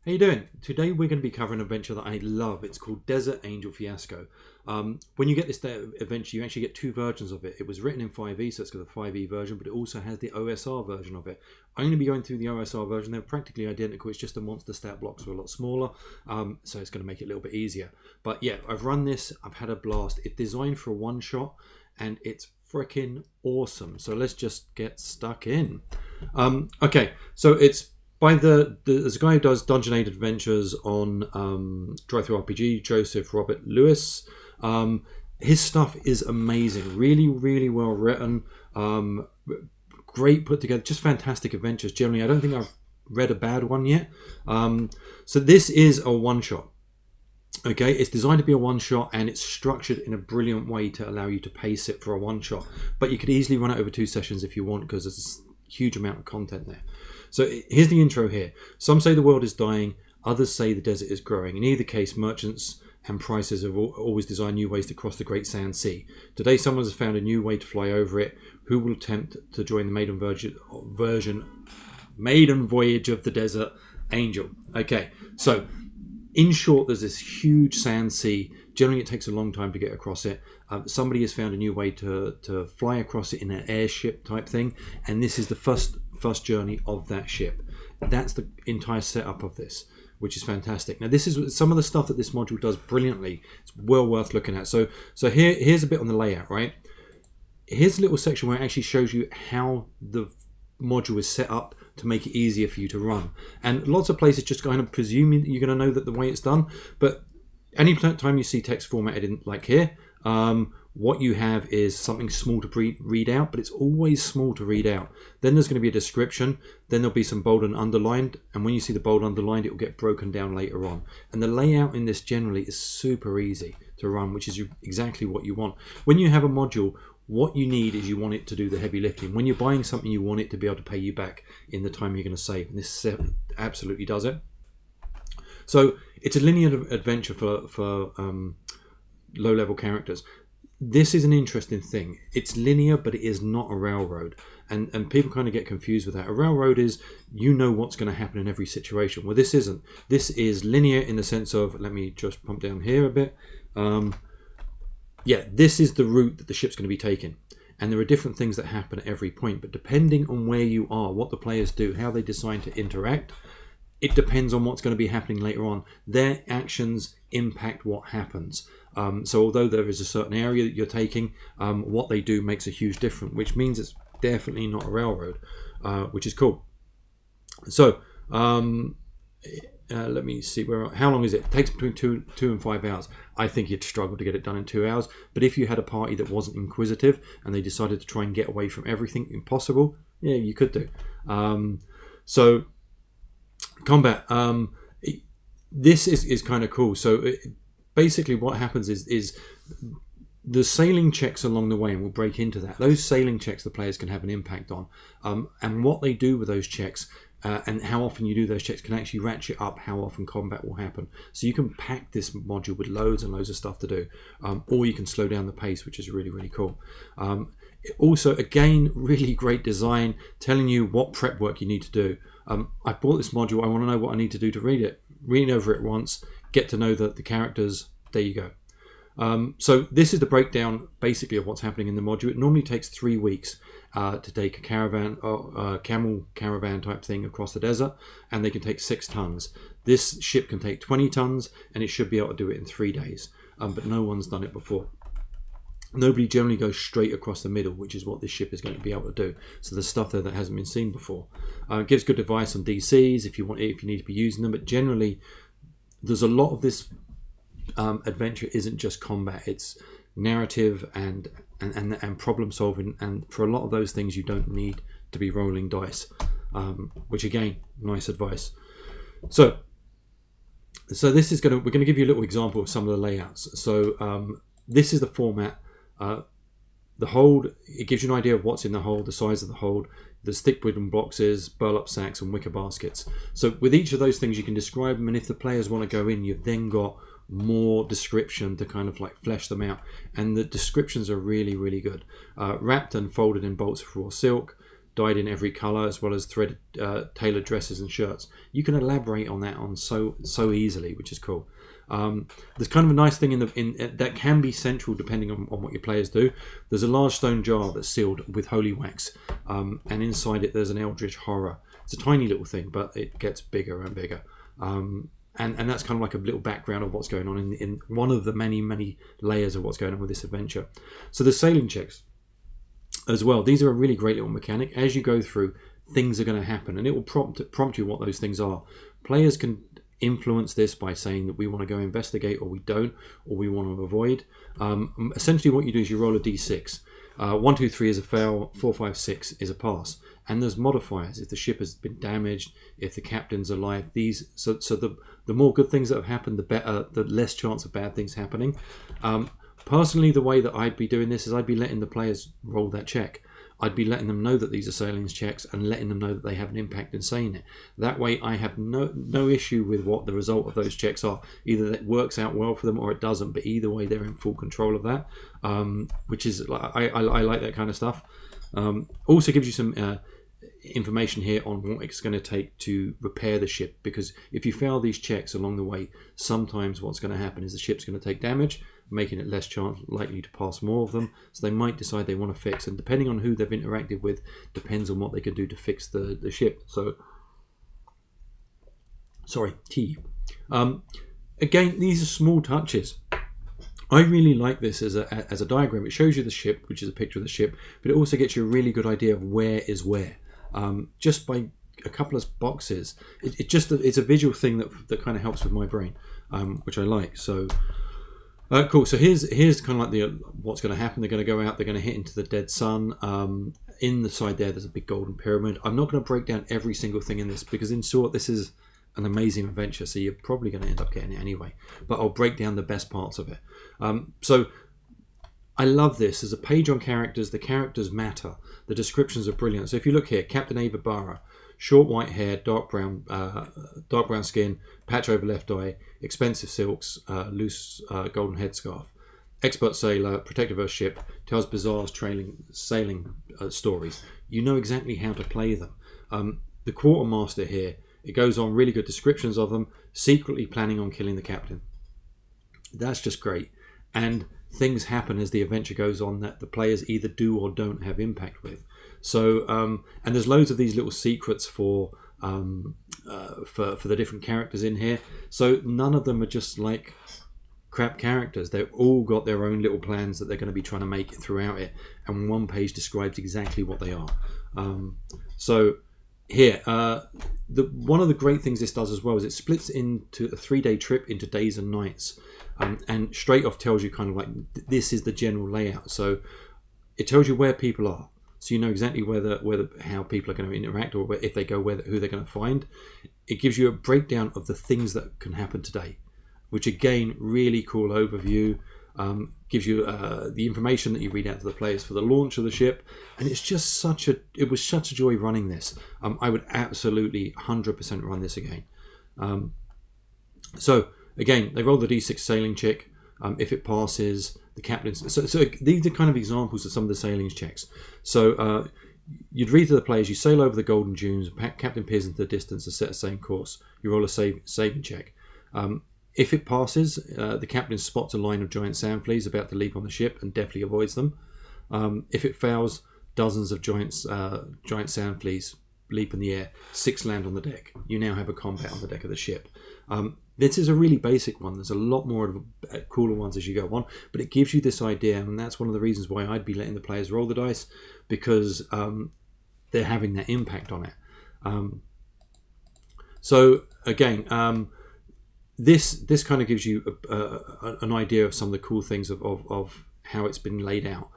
How you doing? Today we're going to be covering an adventure that I love. It's called Desert Angel Fiasco. When you get this adventure, you actually get two versions of it. It was written in 5e, so it's got the 5e version, but it also has the OSR version of it. I'm going to be going through the OSR version. They're practically identical. It's just the monster stat blocks are a lot smaller, so it's going to make it a little bit easier. But yeah, I've run this. I've had a blast. It's designed for a one-shot, and it's freaking awesome. So let's just get stuck in. Okay, so it's by there's a guy who does Dungeon Aid Adventures on Drive-Thru RPG, Joseph Robert Lewis. His stuff is amazing, really, really well written, great put together, just fantastic adventures. Generally, I don't think I've read a bad one yet. So this is a one-shot. Okay, it's designed to be a one-shot, and it's structured in a brilliant way to allow you to pace it for a one-shot. But you could easily run it over 2 sessions if you want, because there's a huge amount of content there. So here's the intro here. Some say the world is dying, others say the desert is growing. In either case, merchants and prices have always designed new ways to cross the Great Sand Sea. Today, someone has found a new way to fly over it. Who will attempt to join the maiden voyage of the Desert Angel? Okay, so in short, there's this huge sand sea. Generally, it takes a long time to get across it. Somebody has found a new way to fly across it in an airship type thing, and this is the first journey of that ship. That's the entire setup of this, which is fantastic. Now, this is some of the stuff that this module does brilliantly. It's well worth looking at. So here's a bit on the layout, right? Here's a little section where it actually shows you how the module is set up to make it easier for you to run. And lots of places just kind of presume you're going to know that the way it's done, but any time you see text formatted in like here, what you have is something small to read out, but it's always small to read out. Then there's going to be a description, then there'll be some bold and underlined, and when you see the bold underlined, it will get broken down later on. And the layout in this generally is super easy to run, which is exactly what you want. When you have a module, what you need is you want it to do the heavy lifting. When you're buying something, you want it to be able to pay you back in the time you're going to save, and this absolutely does it. So it's a linear adventure for low-level characters. This is an interesting thing. It's linear, but it is not a railroad. And people kind of get confused with that. A railroad is, you know what's going to happen in every situation. Well, this isn't. This is linear in the sense of, let me just pump down here a bit. Yeah, this is the route that the ship's going to be taking. And there are different things that happen at every point. But depending on where you are, what the players do, how they decide to interact, it depends on what's going to be happening later on. Their actions impact what happens. So although there is a certain area that you're taking, what they do makes a huge difference, which means it's definitely not a railroad, which is cool. So let me see how long is it? It takes between two and 5 hours. I think you'd struggle to get it done in 2 hours. But if you had a party that wasn't inquisitive and they decided to try and get away from everything impossible, yeah, you could do. So combat. This is kind of cool. So basically what happens is the sailing checks along the way, and we'll break into that. Those sailing checks the players can have an impact on. And what they do with those checks and how often you do those checks can actually ratchet up how often combat will happen. So you can pack this module with loads and loads of stuff to do. Or you can slow down the pace, which is really, really cool. Also, again, really great design, telling you what prep work you need to do. I bought this module. I want to know what I need to do to read it. Read over it once, get to know the characters. There you go. So this is the breakdown basically of what's happening in the module. It normally takes 3 weeks to take a caravan or camel caravan type thing across the desert, and they can take 6 tons. This ship can take 20 tons, and it should be able to do it in 3 days. But no one's done it before. Nobody generally goes straight across the middle, which is what this ship is going to be able to do. So there's stuff there that hasn't been seen before. It gives good advice on DCs if you need to be using them. But generally, there's a lot of this adventure isn't just combat; it's narrative and problem solving. And for a lot of those things, you don't need to be rolling dice. Which again, nice advice. So this is we're going to give you a little example of some of the layouts. So this is the format. The hold, it gives you an idea of what's in the hold, the size of the hold, the stick wooden boxes, burlap sacks and wicker baskets. So with each of those things you can describe them, and if the players want to go in, you've then got more description to kind of like flesh them out, and the descriptions are really, really good. Wrapped and folded in bolts of raw silk, dyed in every colour, as well as threaded tailored dresses and shirts. You can elaborate on that so easily, which is cool. There's kind of a nice thing in that can be central depending on what your players do. There's a large stone jar that's sealed with holy wax, and inside it there's an eldritch horror. It's a tiny little thing, but it gets bigger and bigger. And that's kind of like a little background of what's going on in one of the many layers of what's going on with this adventure. So the sailing checks as well. These are a really great little mechanic. As you go through, things are going to happen, and it will prompt you what those things are. Players can influence this by saying that we want to go investigate, or we don't, or we want to avoid. Essentially what you do is you roll a d6. 1, 2, 3 is a fail, 4, 5, 6 is a pass, and there's modifiers if the ship has been damaged, if the captain's alive. So the more good things that have happened, the better, the less chance of bad things happening. Personally, the way that I'd be doing this is I'd be letting the players roll that check. I'd be letting them know that these are sailings checks and letting them know that they have an impact in saying it. That way I have no issue with what the result of those checks are. Either it works out well for them or it doesn't, but either way they're in full control of that, which is, I like that kind of stuff. Also gives you some information here on what it's going to take to repair the ship, because if you fail these checks along the way, sometimes what's going to happen is the ship's going to take damage, making it less likely to pass more of them. So they might decide they want to fix, and depending on who they've interacted with depends on what they can do to fix the ship. So sorry, again, these are small touches. I really like this as a diagram. It shows you the ship, which is a picture of the ship, but it also gets you a really good idea of where is where, just by a couple of boxes. It's a visual thing that kind of helps with my brain, which I like. So cool. So here's kind of like what's going to happen. They're going to go out. They're going to hit into the dead sun. In the side there's a big golden pyramid. I'm not going to break down every single thing in this, because in short, this is an amazing adventure, so you're probably going to end up getting it anyway, but I'll break down the best parts of it. So I love this. There's a page on characters. The characters matter. The descriptions are brilliant. So if you look here, Captain Ava Barra, short white hair, dark brown skin, patch over left eye, expensive silks, loose golden headscarf, expert sailor, protective of her ship, tells bizarre sailing stories. You know exactly how to play them. The quartermaster here, it goes on, really good descriptions of them, secretly planning on killing the captain. That's just great. And things happen as the adventure goes on that the players either do or don't have impact with. So, and there's loads of these little secrets for the different characters in here. So none of them are just like crap characters. They've all got their own little plans that they're going to be trying to make throughout it. And one page describes exactly what they are. So here, one of the great things this does as well is it splits into a 3-day trip into days and nights, and straight off tells you kind of like this is the general layout. So it tells you where people are, so you know exactly how people are going to interact, or if they go who they're going to find. It gives you a breakdown of the things that can happen today, which again, really cool overview. Gives you the information that you read out to the players for the launch of the ship, and it's just it was such a joy running this. I would absolutely 100% run this again. So again, they roll the d6 sailing check. If it passes, the captain's. So these are kind of examples of some of the sailing checks. So you'd read to the players: you sail over the golden dunes. Captain peers into the distance and set a same course. You roll a saving check. If it passes, the captain spots a line of giant sand fleas about to leap on the ship and deftly avoids them. If it fails, dozens of giant sand fleas leap in the air, 6 land on the deck. You now have a combat on the deck of the ship. This is a really basic one. There's a lot more cooler ones as you go on, but it gives you this idea, and that's one of the reasons why I'd be letting the players roll the dice, because they're having that impact on it. So again, this kind of gives you an idea of some of the cool things of how it's been laid out.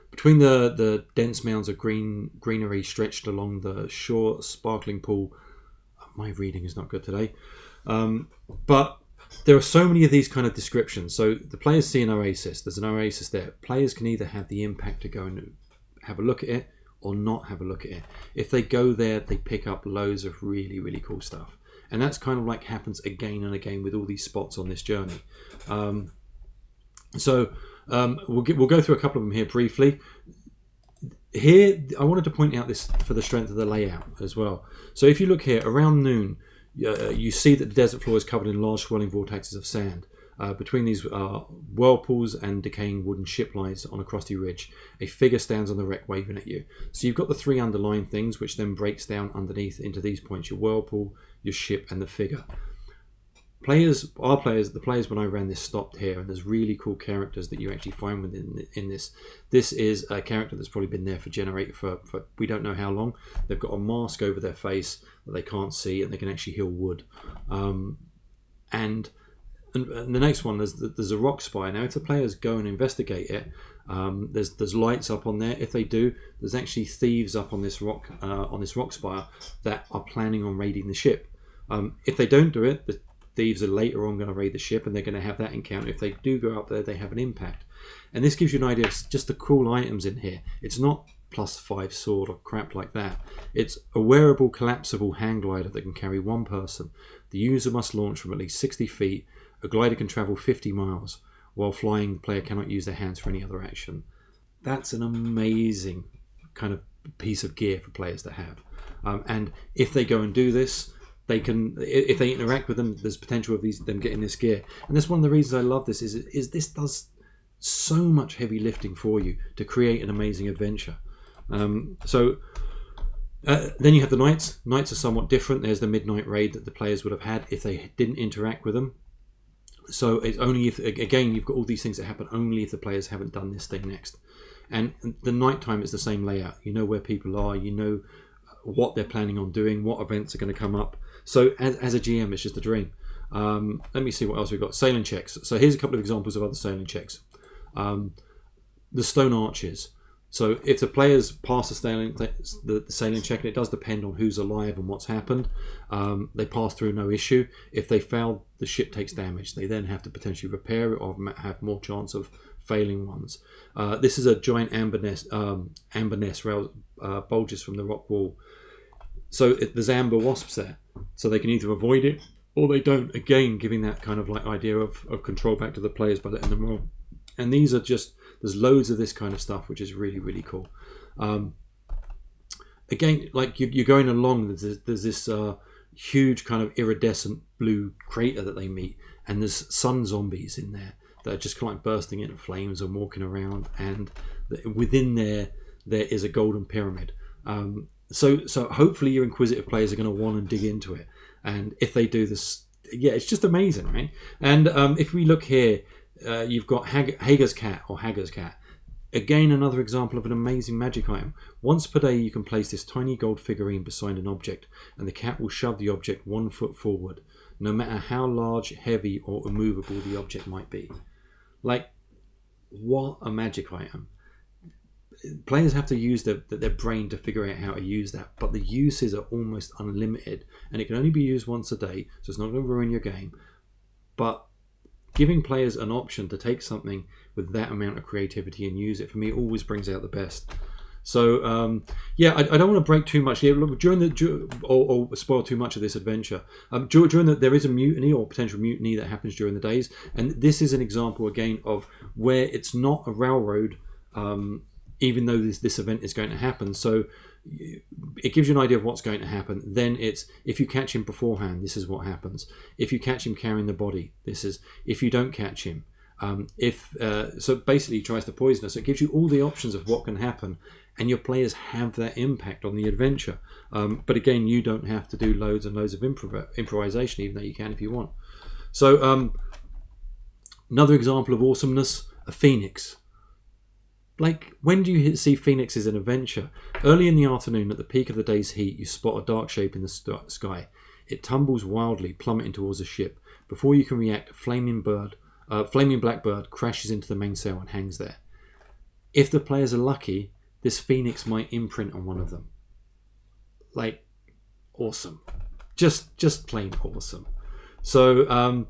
Between the dense mounds of greenery stretched along the shore, sparkling pool. My reading is not good today. But there are so many of these kind of descriptions. So the players see an oasis. There's an oasis there. Players can either have the impact to go and have a look at it or not have a look at it. If they go there, they pick up loads of really, really cool stuff. And that's kind of like happens again and again with all these spots on this journey. We'll go through a couple of them here briefly. here I wanted to point out this for the strength of the layout as well. So if you look here, around noon, you see that the desert floor is covered in large swirling vortexes of sand. Between these whirlpools and decaying wooden ship lies on a crusty ridge, a figure stands on the wreck waving at you. So you've got the three underlying things, which then breaks down underneath into these points: your whirlpool, your ship, and the figure. The players when I ran this stopped here, and there's really cool characters that you actually find in this. This is a character that's probably been there for we don't know how long. They've got a mask over their face that they can't see, and they can actually heal wood. And the next one, there's a rock spire. Now, if the players go and investigate it, there's lights up on there. If they do, there's actually thieves up on this rock spire that are planning on raiding the ship. If they don't do it, the thieves are later on going to raid the ship, and they're going to have that encounter. If they do go up there, they have an impact. And this gives you an idea of just the cool items in here. It's not +5 sword or crap like that. It's a wearable collapsible hang glider that can carry one person. The user must launch from at least 60 feet. A glider can travel 50 miles. While flying, the player cannot use their hands for any other action. That's an amazing kind of piece of gear for players to have. And if they go and do this, they can, if they interact with them, there's potential of them getting this gear. And that's one of the reasons I love this, is this does so much heavy lifting for you to create an amazing adventure. Then you have the knights. Knights are somewhat different. There's the midnight raid that the players would have had if they didn't interact with them. So it's only if, again, you've got all these things that happen only if the players haven't done this thing next. And the nighttime is the same layout. You know where people are. You know what they're planning on doing, what events are going to come up. So as a GM, it's just a dream. Let me see what else we've got. Sailing checks. So here's a couple of examples of other sailing checks. The stone arches. So if the players pass the sailing check, and it does depend on who's alive and what's happened, they pass through no issue. If they fail, the ship takes damage. They then have to potentially repair it or have more chance of failing ones. This is a giant amber nest bulges from the rock wall. So there's amber wasps there. So they can either avoid it or they don't. Again, giving that kind of like idea of control back to the players by letting them roll. And these are just, there's loads of this kind of stuff, which is really, really cool. Again, like you're going along, there's this huge kind of iridescent blue crater that they meet, and there's sun zombies in there that are just kind of like bursting into flames and walking around, and within there is a golden pyramid. So hopefully your inquisitive players are going to want to dig into it, and if they do this, yeah, it's just amazing, right? And if we look here, you've got Hager's cat. Again, another example of an amazing magic item. Once per day, you can place this tiny gold figurine beside an object, and the cat will shove the object 1 foot forward, no matter how large, heavy, or immovable the object might be. Like, what a magic item. Players have to use their brain to figure out how to use that, but the uses are almost unlimited, and it can only be used once a day, so it's not going to ruin your game. But giving players an option to take something with that amount of creativity and use it, for me, always brings out the best. So I don't want to break too much here or spoil too much of this adventure. There is a mutiny or potential mutiny that happens during the days, and this is an example again of where it's not a railroad, even though this event is going to happen. So it gives you an idea of what's going to happen. Then it's, if you catch him beforehand, this is what happens. If you catch him carrying the body, this is, if you don't catch him, so basically he tries to poison us. It gives you all the options of what can happen, and your players have that impact on the adventure. But again, you don't have to do loads and loads of improvisation, even though you can if you want. So another example of awesomeness, a phoenix. Like, when do you see phoenixes in adventure? Early in the afternoon, at the peak of the day's heat, you spot a dark shape in the sky. It tumbles wildly, plummeting towards the ship. Before you can react, a flaming blackbird crashes into the mainsail and hangs there. If the players are lucky, this phoenix might imprint on one of them. Like, awesome. Just plain awesome. So,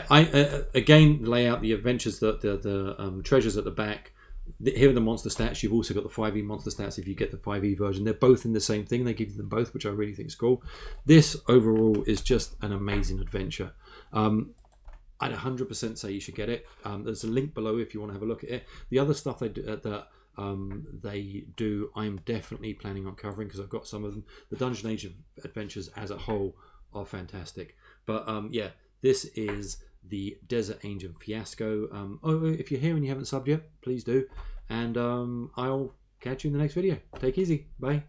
I again lay out the adventures, the treasures at the back. Here are the monster stats. You've also got the 5e monster stats if you get the 5e version. They're both in the same thing. They give you them both, which I really think is cool. This overall is just an amazing adventure. I'd 100% say you should get it. There's a link below if you want to have a look at it. The other stuff they do, that they do. I'm definitely planning on covering because I've got some of them. The Dungeon Age adventures as a whole are fantastic. But yeah, this is the Desert Angel Fiasco. Oh, if you're here and you haven't subbed yet, please do. And I'll catch you in the next video. Take it easy. Bye.